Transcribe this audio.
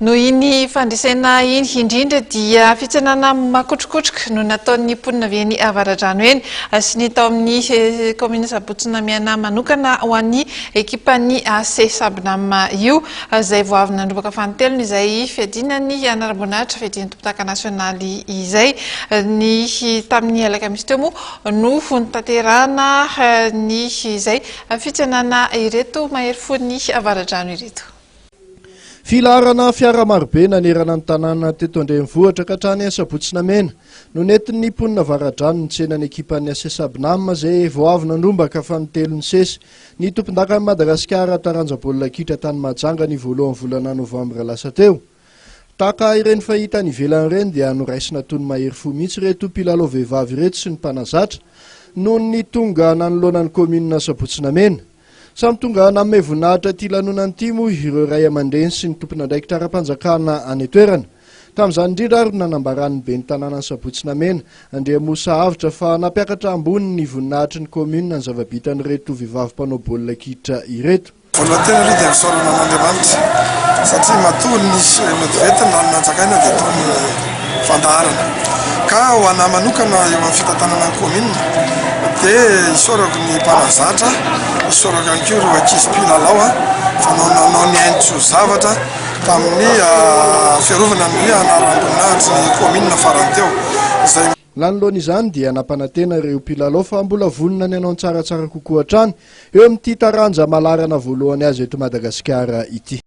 No iny fandrisena iny indrindra dia fitsanana makotrokotroka no nataon'ny mponina viany Avaradrano eny sy ny tao amin'ny commune Sabotsinamiana manokana ho an'ny ekipan'ny AC Sabinam io izay vao avy nandrobaka fantelony izay fiadinany anaram-boninahitra fiadin'ny tompotaka nasionaly izay ny tamin'ny alakamisy teo moa no nitanterahana ny izay fitsanana ireto mahery fony Avaradrano ireto. Filarana fiara marobe nanerana ny tanàna teto Andrenivohitra ka hatrany Sabotsinamena no nentin'ny mponina Avaradrano ny tsenan'ny ekipan'ny AC Sabinam izay vao avy nandrombaka fanitelony sesy ny tompon-daka Madagasikara taranja baolina kitra tany Mahajanga ny voalohan'ny volana Novambra lasa teo. Taka ireny fahita ny ivelany ireny dia noraisina toy ny mahery fo mihitsy reto mpilalao vehivavy ireto sy ny mpanazatra noho ny tonga nanoloana ny commune Sabotsinamena. Samy tonga nanome voninahitra ty lanonany ity moa ireo ray aman-dreny sy ny tompon'andraikitra ara-panjakana any toerana. Tamin'izany indrindra ary nanambaran'ny be ny tanàna Sabotsinamena andriamosa avitra fa nampiakatra ambony ny voninahitry ny commune ny zava-bitan'ireto vehivavy mpanao baolina kitra ireto. Voalohany tena aloha dia misaorana an'Andriamanitra satria matoa ny vetivety nanjakaina dia ataony fandaharana. Ka ho ana manokana eo amin'ny fitantanana ny commune dia isorako ny mpanazatra, isorako ihany koa ireo ankizy mpilalao nanao ny haintso zavatra tamin'ny fiarovana ny anaram-boninahitry ny commune farany teo. Lanoloana izany dia nampanantena ireo mpilalao fa mbola vonona ny hanao tsaratsara kokoa hatrany eo amin'ity taranja malarana voalohany azy eto Madagasikara ity.